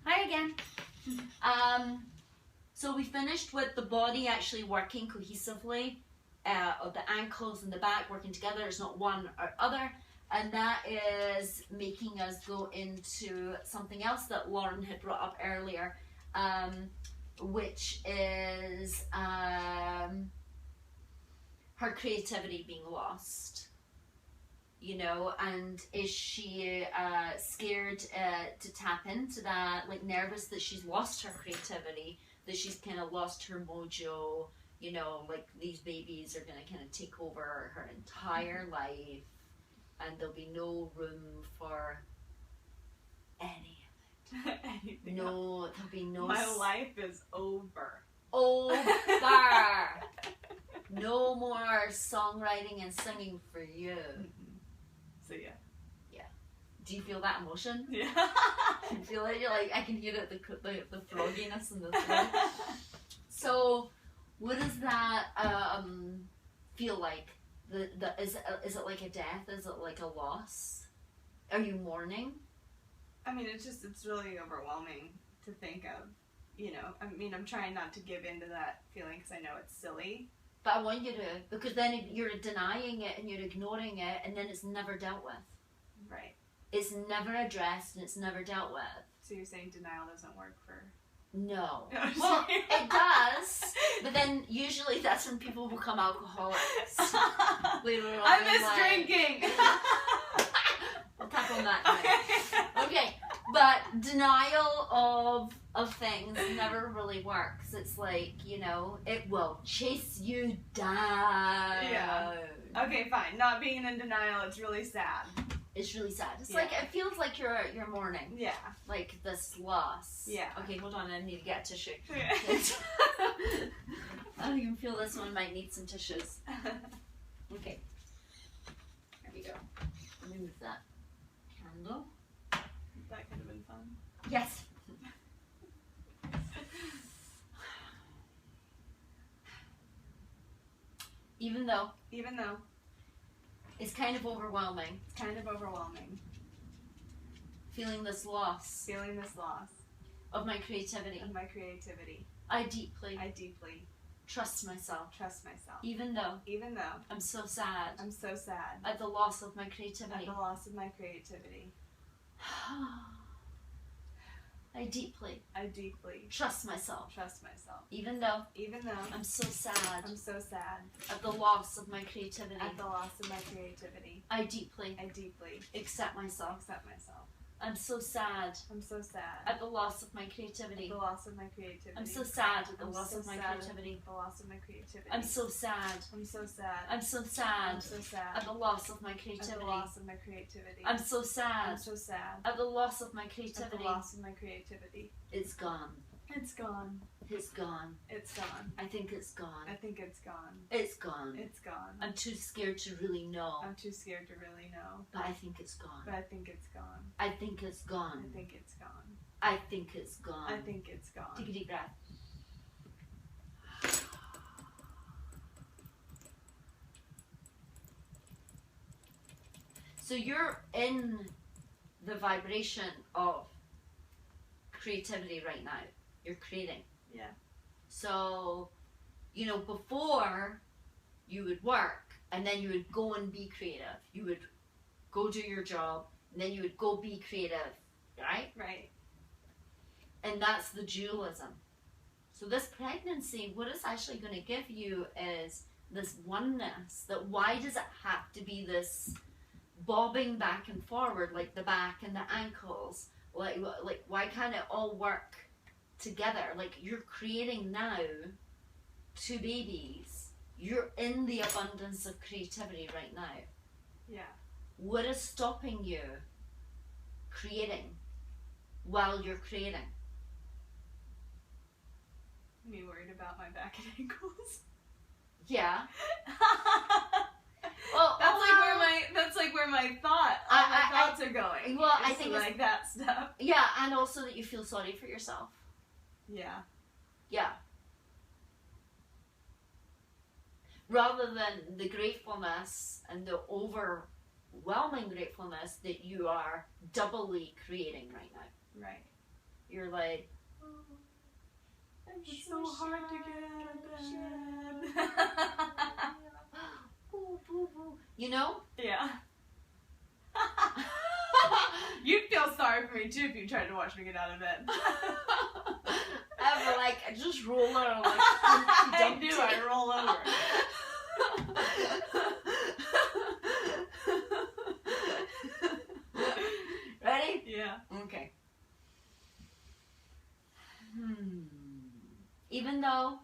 Hi again. So we finished with the body actually working cohesively, the ankles and the back working together. It's not one or other. And that is making us go into something else that Lauren had brought up earlier, which is her creativity being lost. You know, and is she scared to tap into that, like nervous that she's lost her creativity, that she's kind of lost her mojo, you know, like these babies are going to kind of take over her entire life and there'll be no room for any of it. Anything no, there'll be no... My life is over. Over! No more songwriting and singing for you. So yeah. Do you feel that emotion? Yeah. You feel it? You're like, I can hear it, the frogginess in the throat. So, what does that feel like? Is it like a death? Is it like a loss? Are you mourning? I mean, it's really overwhelming to think of. You know, I mean, I'm trying not to give into that feeling because I know it's silly. But I want you to, because then you're denying it and you're ignoring it, and then it's never dealt with. Right. It's never addressed and it's never dealt with. So you're saying denial doesn't work for... No. Well, it does, but then usually that's when people become alcoholics. Later on I miss drinking! We'll tackle that now. Okay, but denial of things never really works. It's like, you know, it will chase you down. Yeah. Okay, fine. Not being in denial, it's really sad. It's really sad. It's like, it feels like you're mourning. Yeah. Like this loss. Yeah. Okay, hold on, I need to get tissue. Yeah. I don't even feel this one might need some tissues. Okay. There we go. Let me move that candle. That could have been fun. Yes. Even though it's kind of overwhelming. It's kind of overwhelming. Feeling this loss of my creativity. I deeply trust myself. Even though I'm so sad at the loss of my creativity. I deeply trust myself. Even though I'm so sad at the loss of my creativity. I deeply accept myself. I'm so sad at the loss of my creativity. I'm so sad at the loss of my creativity. I'm so sad at the loss of my creativity. I'm so sad at the loss of my creativity. It's gone. It's gone. It's gone. It's gone. I think it's gone. I think it's gone. It's gone. It's gone. I'm too scared to really know. I'm too scared to really know. But I think it's gone. But I think it's gone. I think it's gone. I think it's gone. I think it's gone. I think it's gone. Take a deep breath. So you're in the vibration of creativity right now. You're creating. Yeah. So, you know, before you would work and then you would go and be creative. You would go do your job and then you would go be creative, right? Right. And that's the dualism. So this pregnancy, what it's actually going to give you is this oneness. That why does it have to be this bobbing back and forward, like the back and the ankles? Like why can't it all work together? Like you're creating now 2 babies. You're in the abundance of creativity right now. Yeah. What is stopping you creating while you're creating? Me worried about my back and ankles. Yeah. Well, that's like where my thoughts are going. Well, I think like that stuff. Yeah, and also that you feel sorry for yourself. Yeah. Yeah. Rather than the gratefulness and the overwhelming gratefulness that you are doubly creating right now. Right. you're like, It's so hard to get out of bed. Boo, boo, boo. You know? Yeah. You'd feel sorry for me too if you tried to watch me get out of bed. Ever like I just roll over like I do. I roll over. Ready? Yeah. Okay. Even though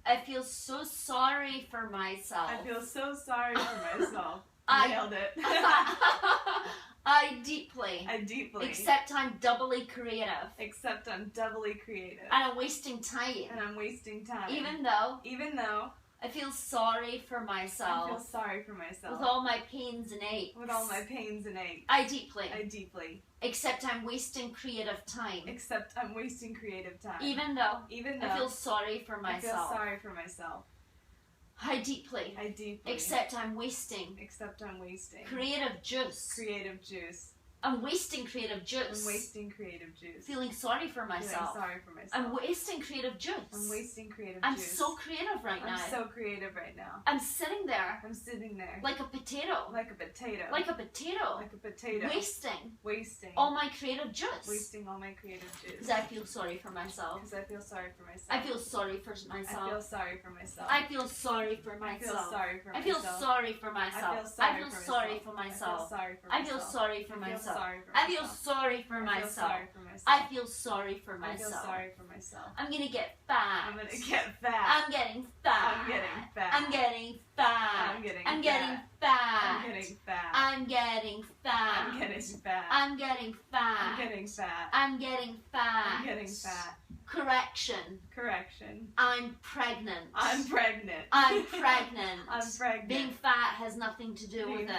I feel so sorry for myself. I feel so sorry for myself. Nailed it. I deeply Except I'm doubly creative. I'm doubly creative. And I'm wasting time. Even though I feel sorry for myself. With all my pains and aches. I deeply accept I'm wasting creative time. Even though I feel sorry for myself. I deeply accept I'm wasting creative juice. I'm wasting creative juice. Feeling sorry for myself. I'm wasting creative juice. I'm so creative right now. I'm sitting there. Like a potato. Wasting all my creative juice. Because I feel sorry for myself. I feel sorry for myself. I feel sorry for myself. I feel sorry for myself. I feel sorry for myself. I feel sorry for myself. I feel sorry for myself. I feel sorry for myself. I'm gonna get fat. I'm getting fat. I'm getting fat. I'm getting fat. I'm getting fat. I'm getting fat. Correction. I'm pregnant. Being fat has nothing to do with it.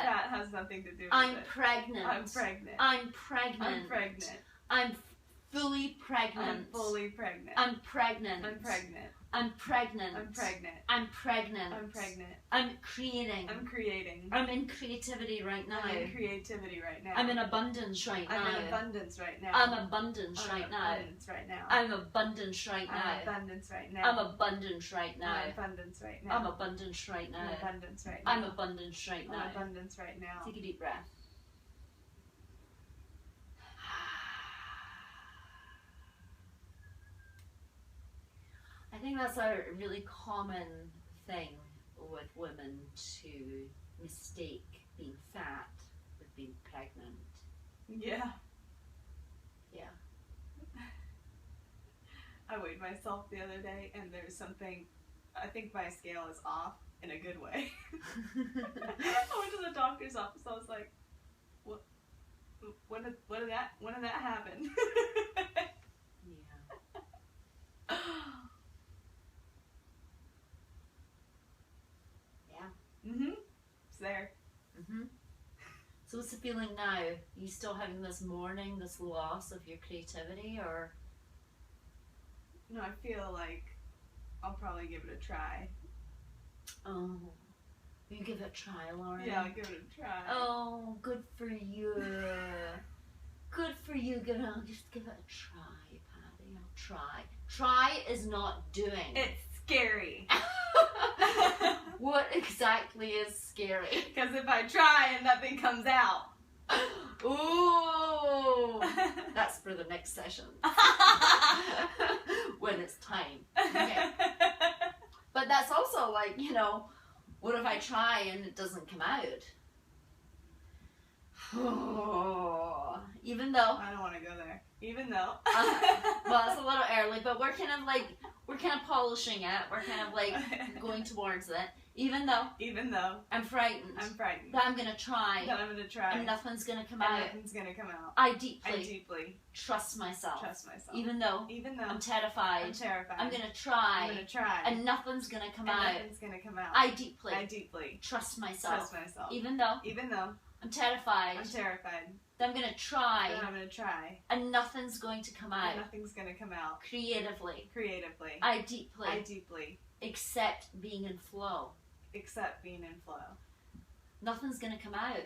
I'm pregnant. I'm fully pregnant. I'm pregnant. I'm creating. I'm in creativity right now. I'm in abundance right now. I'm abundance right now. I'm abundance right now. I'm abundance right now. I'm abundance right now. Take a deep breath. I think that's a really common thing with women to mistake being fat with being pregnant. Yeah. Yeah. I weighed myself the other day and there's something, I think my scale is off in a good way. I went to the doctor's office, I was like, when did that happen? Yeah. It's there. So what's the feeling now? Are you still having this mourning, this loss of your creativity, or? No, I feel like I'll probably give it a try. Oh, you give it a try, Lauren? Yeah, I'll give it a try. Oh, good for you. Good for you. Just give it a try, Patty. I'll try. Try is not doing. It's scary. What exactly is scary? Because if I try and nothing comes out. Ooh. That's for the next session. When it's time. Okay. But that's also like, what if I try and it doesn't come out? Even though I don't want to go there. Even though well, it's a little early, but we're kind of polishing it. We're kind of like going towards it. Even though I'm frightened. That I'm gonna try. And nothing's gonna come out. I deeply trust myself. Even though I'm terrified. I'm gonna try. And nothing's gonna come out. I deeply trust myself. Even though I'm terrified. That I'm gonna try. And nothing's going to come out. Creatively. I deeply accept being in flow. Nothing's gonna come out.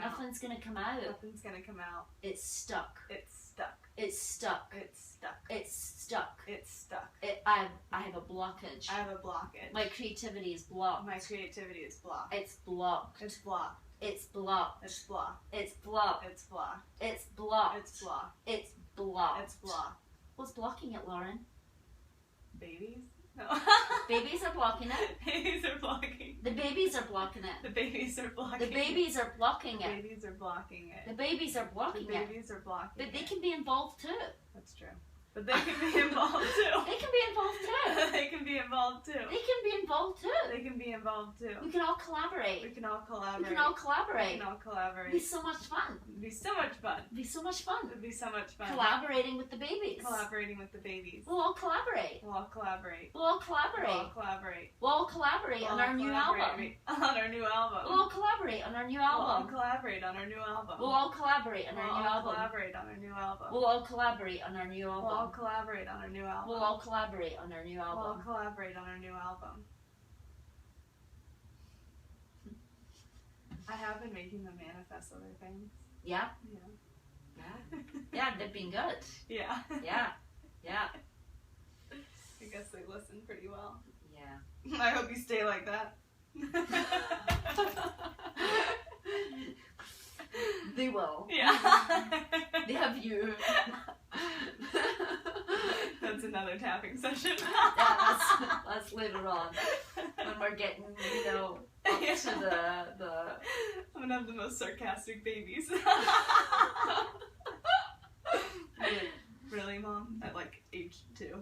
Nothing's gonna come out. It's stuck. It's stuck. It's stuck. It's stuck. It's stuck. I have a blockage. I have a blockage. My creativity is blocked. My creativity is blocked. It's blocked. It's blocked. It's blocked. It's blocked. It's blocked. It's blocked. It's blocked. It's blocked. It's blocked. It's blocked. What's blocking it, Lauren? Babies? No. Babies are blocking it. Babies are blocking. The babies are blocking it. The babies are blocking. The babies are blocking The it. babies are blocking it. The babies are The blocking it. babies are blocking But they it. can be involved too. That's true. But they can be involved too. They can be involved too. They can be involved too. They can be involved too. They can be involved too. We can all We collaborate. can all We collaborate. can all We collaborate. can all collaborate. It'd be so much fun. It'd be so much fun. It'd be so much fun. It'd be so much fun. Collaborating with the babies. Collaborating with the babies. We'll all collaborate. We'll all collaborate. We'll all We'll collaborate. all collaborate. We'll all collaborate We'll on all our new album. collaborate on our new album. We'll all collaborate on our new We'll all album. collaborate on our new album. We'll all collaborate on We'll our new all album. collaborate on our new album. We'll all collaborate on our new We'll all album. collaborate on our new album. We'll all collaborate on our new We'll all album. collaborate on our new album. I have been making them manifest other things. Yeah? Yeah. Yeah. Yeah, they've been good. Yeah. Yeah. Yeah. I guess they listen pretty well. Yeah. I hope you stay like that. They will. Yeah. They have you. That's another tapping session. Yeah, that's later on when we're getting, up Yeah. to the. I'm gonna have the most sarcastic babies. Really, Mom? At like age 2.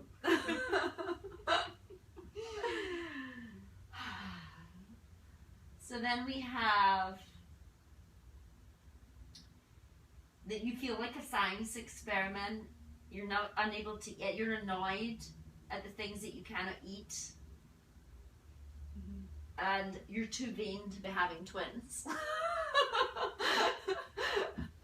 So then we have that you feel like a science experiment. You're not unable to eat. You're annoyed at the things that you cannot eat. And you're too vain to be having twins.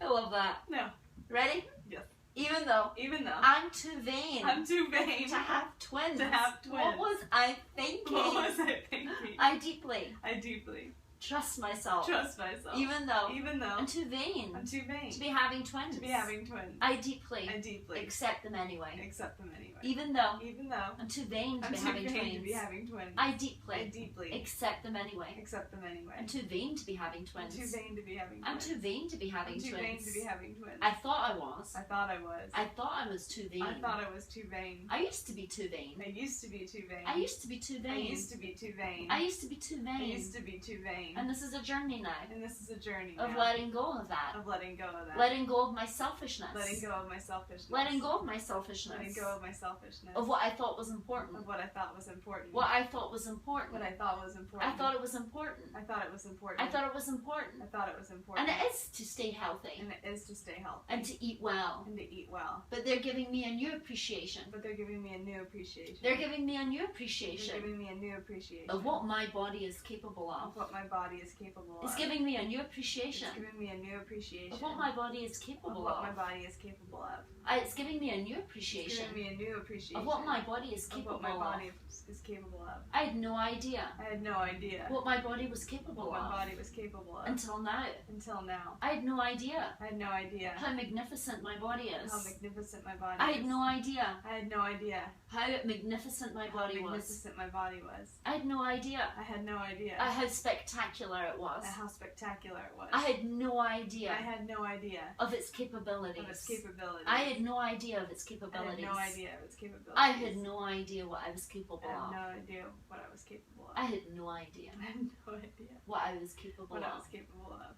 I love that. No. Ready? Yes. Even though Even though I'm too vain I'm too vain to have twins. to have What twins. was I thinking? What was I thinking? I deeply I deeply trust myself. trust myself. Even though Even though I'm too vain I'm too vain to be having twins. to be having twins. I deeply I deeply accept them anyway. accept them anyway. Even though Even though I'm too vain to I'm be too having vain twins. to be having twins. I I deeply deeply accept them anyway. accept them anyway. I'm too vain to be having I'm twins. too vain to be having twins. I'm too vain to be having I'm too vain twins. to be having twins. I thought I was. I thought I was. I thought I was too vain. I thought I was too vain. I used to be too vain. I used to be too vain. I used to be too I vain. used to be too vain. I used to be too I vain. used to be too vain. And this is a journey now And this is a journey of now. letting go of that. Of letting go of that. Letting go of my selfishness. Letting go of my selfishness. Letting go of my selfishness. Letting go of my selfishness. Of what I thought was important. Of what I thought was important. What I thought was important. What I thought was important. I thought it was important. I thought it was important. I thought it was important. I thought it was important. And it is to stay healthy And it is to stay healthy. and to eat well. And to eat well. But they're giving me a new appreciation. But they're giving me a new appreciation. They're giving me a new They're appreciation giving me a new appreciation. of what my body is capable Of of. what my body is capable of. It's giving me a new It's appreciation giving me a new appreciation. of what my body is of capable what my of. body is capable of. It's giving me a new It's appreciation giving me a new appreciation. of what my body is of capable what my of. body is capable of. I had no idea I had no idea what my body was capable what my of body was capable of until now. until now. I had no idea I had no idea how magnificent my body is. how magnificent my body I is. had no idea I had no idea how magnificent my how body was. magnificent my body was. I had no idea I had no idea how spectacular it was. how spectacular it was. I had no idea I had no idea of its capabilities. of its capabilities. I had no idea of its I capabilities. had no idea of its capabilities. I had no idea what I was capable I had of. no idea what I was capable of. I had no idea I had no idea what I was capable what I of. was capable of.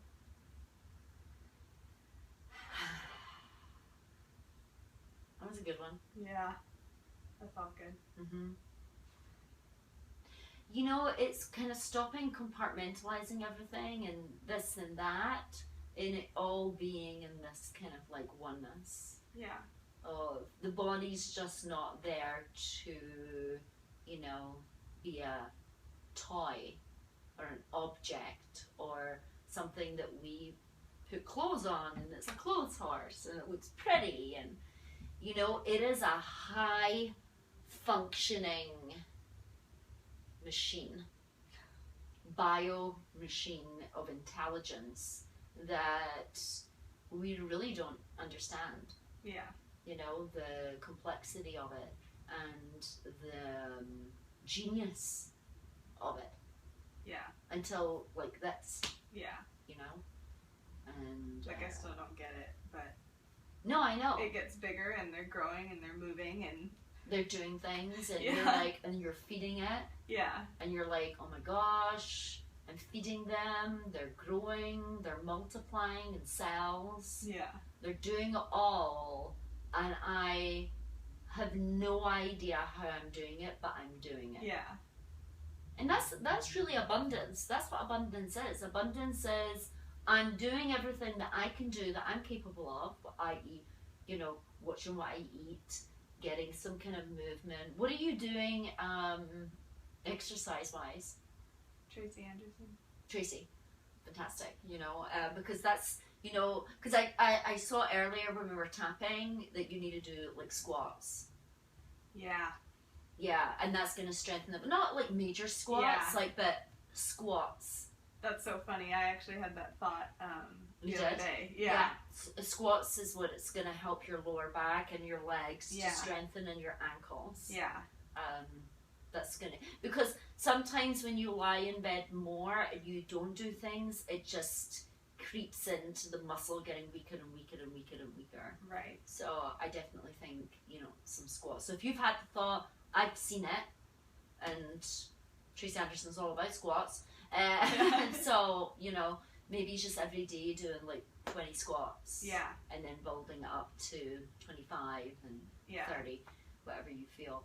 That was a good one. Yeah, that felt good. Mm-hmm. It's kind of stopping compartmentalizing everything and this and that, and it all being in this kind of like oneness Yeah. of the body's just not there to, be a toy or an object or something that we put clothes on and it's a clothes horse and it looks pretty and it is a high functioning machine, bio machine of intelligence that we really don't understand. Yeah. you know, the complexity of it and the genius of it. Yeah. Until, like, that's, Yeah. you know, and... Like, I still don't get it, but... No, I know. It gets bigger, and they're growing, and they're moving, and... They're doing things, and Yeah. you're like, and you're feeding it. Yeah. And you're like, oh my gosh, I'm feeding them, they're growing, they're multiplying in cells. Yeah. They're doing it all, and I have no idea how I'm doing it, but I'm doing it. Yeah. And that's really abundance. That's what abundance is. Abundance is I'm doing everything that I can do, that I'm capable of, i.e., you know, watching what I eat, getting some kind of movement. What are you doing exercise-wise? Tracy Anderson. Tracy. Fantastic, you know, because that's, you know, because I saw earlier when we were tapping that you need to do, like, squats. Yeah. Yeah, and that's going to strengthen them. Not, like, major squats, Yeah. like, but squats. That's so funny. I actually had that thought the You other did? day. Yeah. Squats is what it's going to help your lower back and your legs Yeah. to strengthen and your ankles. Yeah. That's going to... Because sometimes when you lie in bed more and you don't do things, it just creeps into the muscle getting weaker and weaker and weaker and weaker. Right. So I definitely think, you know, some squats. So if you've had the thought, I've seen it, and Tracy Anderson's all about squats. So, you know, maybe it's just every day doing like 20 squats. Yeah. And then building it up to 25 and Yeah. 30, whatever you feel.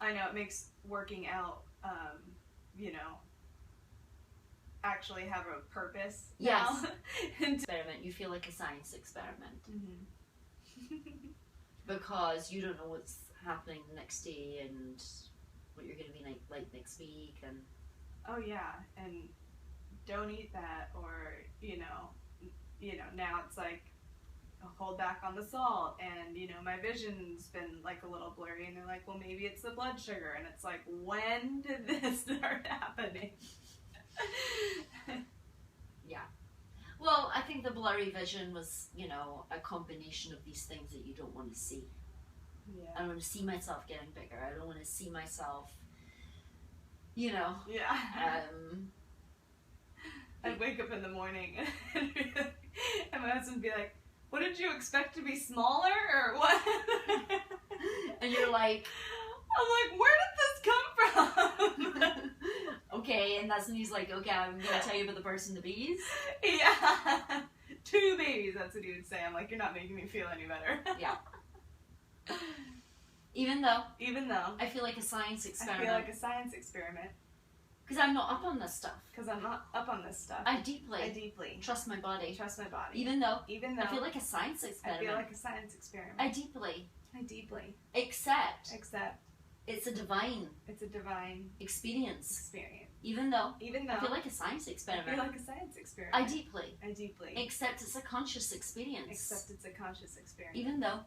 I know it makes working out, you know, actually have a purpose. Yes. Now. Experiment. You feel like a science experiment. Mm-hmm. Because you don't know what's happening the next day and what you're going to be like next week. And Oh yeah, and don't eat that, or you know now it's like hold back on the salt, and you know my vision's been like a little blurry, and they're like, well maybe it's the blood sugar, and it's like, when did this start happening? yeah. Well, I think the blurry vision was, you know, a combination of these things that you don't want to see. Yeah. I don't want to see myself getting bigger. I don't want to see myself, you know. Yeah. I'd wake up in the morning and my husband would be like, what did you expect to be smaller or what? And you're like, I'm like, where did this come from? okay, and that's when he's like, okay, I'm going to tell you about the birds and the bees. Yeah. 2 babies, that's what he would say. I'm like, you're not making me feel any better. Yeah. Even though I I feel like a science experiment. feel like a science experiment. Because I'm not up on this stuff. Because I'm not up on this stuff. I deeply trust trust my body. my body. Even though Even though I feel like a science I experiment. feel like a science experiment. I deeply Except accept it's a divine it's a divine experience. experience. Even though Even though I feel like a science I experiment. feel like a science experiment. I deeply Accept it's a conscious experience. it's a conscious experience. Even though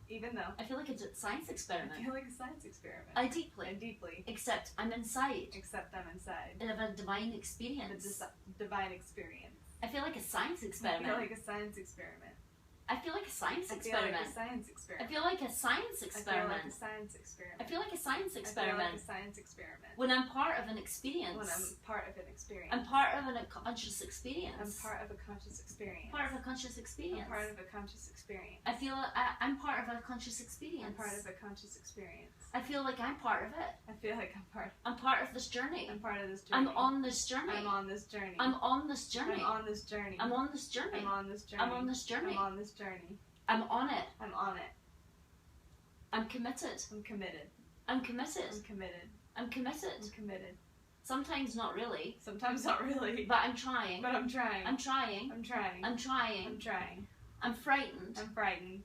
I I feel like it's a science experiment. feel like a science experiment. I I deeply deeply accept I'm inside accept I'm inside. of a divine The experience. divine experience. I feel like a science I experiment. feel like a science experiment. I feel like a science I feel like experiment. a science I experiment. feel like a science I feel like experiment. a science experiment. I feel like a science I feel experiment. like a science experiment. When I'm part of an experience. When I'm part of an experience. I'm part of a conscious experience. I'm part of a conscious experience. Part of a conscious experience. I'm part of a conscious experience. I feel I'm part of a conscious experience. I'm part of a conscious experience. I feel like I'm part of it. I feel like I'm part of this journey. of this journey. I'm on this journey. I'm on this journey. I'm on this journey. I'm on this journey. I'm on this journey. I'm on this journey. I'm on this journey. I'm on this journey. I'm on it. I'm on it. I'm committed. I'm committed. I'm committed. I'm committed. I'm committed. I'm committed. Sometimes not really, Sometimes not really. but I'm trying. But I'm trying. I'm trying. I'm trying. I'm trying. I'm trying. I'm frightened, I'm frightened.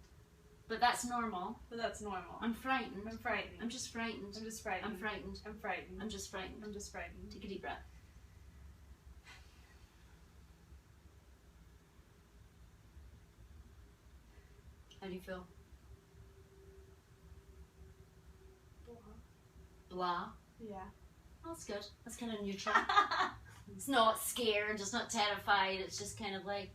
but that's normal. But that's normal. I'm frightened. I'm frightened. I'm just frightened. I'm just frightened. I'm frightened. I'm frightened. I'm just frightened. I'm just frightened. Take a deep breath. How do you feel? Blah. Yeah. Oh, that's good. That's kind of neutral. It's not scared. It's not terrified. It's just kind of like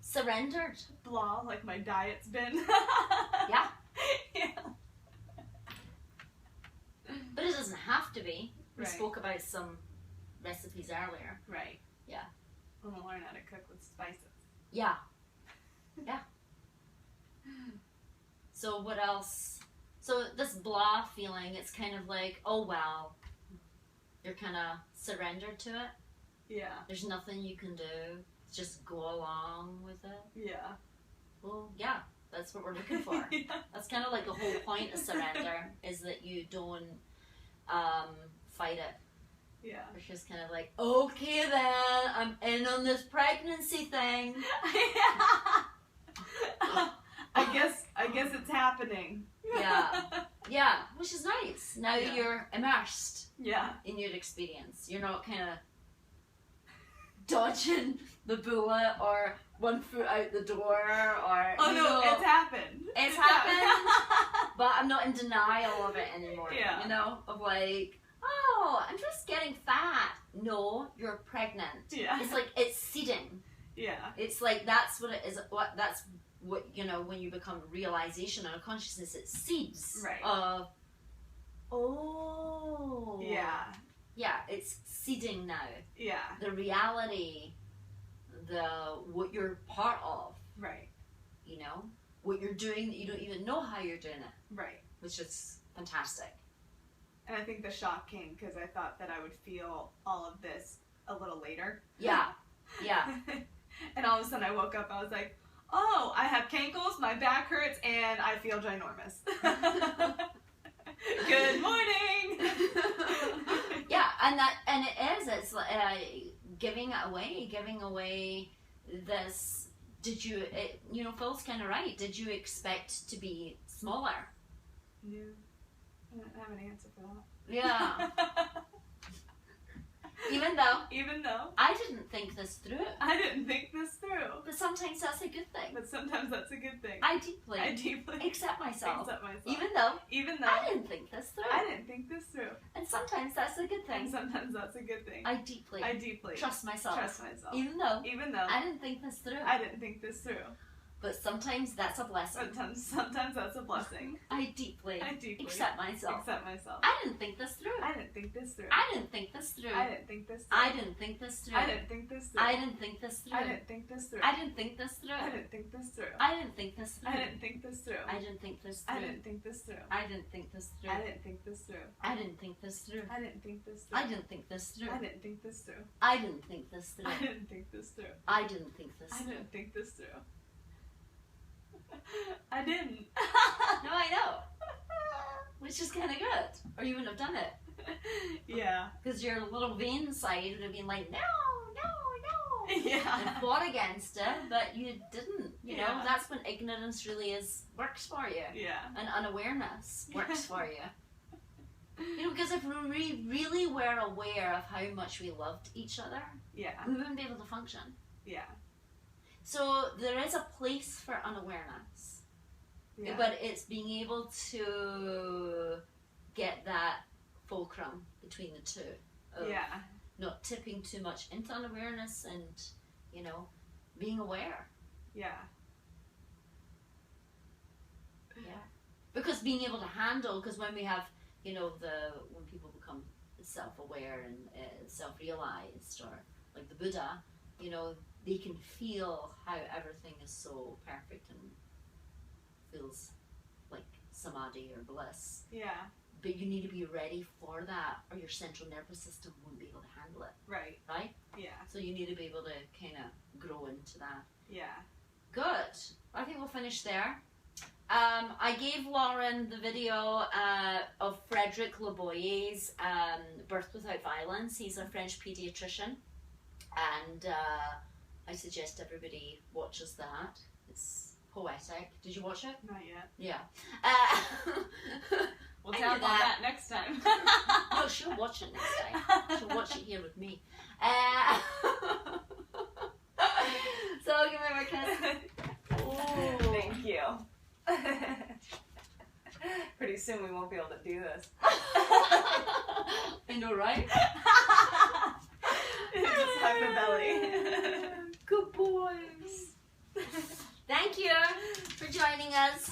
surrendered. Blah, like my diet's been. Yeah. doesn't have to be. We Right. spoke about some recipes earlier. Right. Yeah. I'm gonna learn how to cook with spices. Yeah. Yeah. So what else? So this blah feeling, it's kind of like, oh well, you're kind of surrendered to it. Yeah. There's nothing you can do. Just go along with it. Yeah. Well, yeah, that's what we're looking for. Yeah. That's kind of like the whole point of surrender, is that you don't fight it. Yeah. It's just kind of like, okay then, I'm in on this pregnancy thing. I guess it's happening. Yeah. Yeah, which is nice. Now Yeah. you're immersed Yeah. in your experience. You're not kind of dodging the bullet or one foot out the door or. Oh you no, know, it's happened. It's happened, but I'm not in denial of it anymore. Yeah. You know, of like, oh, I'm just getting fat. No, you're pregnant. Yeah. It's like it's seeding. Yeah. It's like that's what it is. That's what, you know, when you become realization and consciousness, it seeds Right. of. Oh. Yeah. Yeah, it's seeding now. Yeah. The reality, what you're part of. Right. You know, what you're doing that you don't even know how you're doing it, Right. which is fantastic. And I think the shock came because I thought that I would feel all of this a little later. Yeah. Yeah. And all of a sudden I woke up, I was like, oh, I have cankles, my back hurts, and I feel ginormous. Good morning! Yeah, and it is. It's giving away this. Did you? You know, Phil's kind of right. Did you expect to be smaller? Yeah. I don't have an answer for that. Yeah. Even though I I didn't think this through, didn't think this through. but sometimes that's a good thing. But sometimes that's a good thing. I deeply accept accept myself, myself. even though though I didn't think this through. I didn't think this through. And sometimes that's a good And thing. sometimes that's a good thing. I deeply trust myself, trust myself. even though Even though I didn't think this through. I didn't think this through. But sometimes that's a blessing. Sometimes that's a blessing. I deeply accept myself. myself. I didn't think this through. I didn't think this through. I didn't think this through. I didn't think this through. I didn't think this through. I didn't think this through. I didn't think this through. I didn't think this through. I didn't think this through. I didn't think this through. I didn't think this through. I didn't think this through. I didn't think this I through. didn't think this through. I didn't think this through. I didn't think this through. I didn't think this through. I didn't think this through. I didn't think this through. I didn't think this through. I didn't think this through. I didn't think this through. I didn't think this I through. didn't think this through. I didn't. No, I know. Which is kind of good. Or you wouldn't have done it. Yeah. Because your little vain side would have been like, no, no, no. And Yeah. fought against it, but you didn't. You know, Yeah. that's when ignorance really works for you. Yeah. And unawareness works for you. You know, because if we really were aware of how much we loved each other, Yeah. we wouldn't be able to function. Yeah. So there is a place for unawareness. Yeah. But it's being able to get that fulcrum between the two. Of Yeah. not tipping too much into unawareness and, you know, being aware. Yeah. Yeah. Because being able to handle, because when we have, you know, when people become self-aware and self-realized, or like the Buddha, you know, they can feel how everything is so perfect and feels like samadhi or bliss. Yeah. But you need to be ready for that, or your central nervous system won't be able to handle it, Right. right? Yeah. So you need to be able to kind of grow into that. Yeah. Good. I think we'll finish there. I gave Lauren the video of Frederick Leboyer's Birth Without Violence. He's a French pediatrician, and I suggest everybody watches that. It's poetic. Did you watch it? Not yet. Yeah. We'll I tell knew about that. that next time. No, she'll watch it next time. She'll watch it here with me. So I'll give her a kiss. Ooh. Thank you. Pretty soon we won't be able to do this. I know, right? Just hug the belly. Good boys. Thank you for joining us.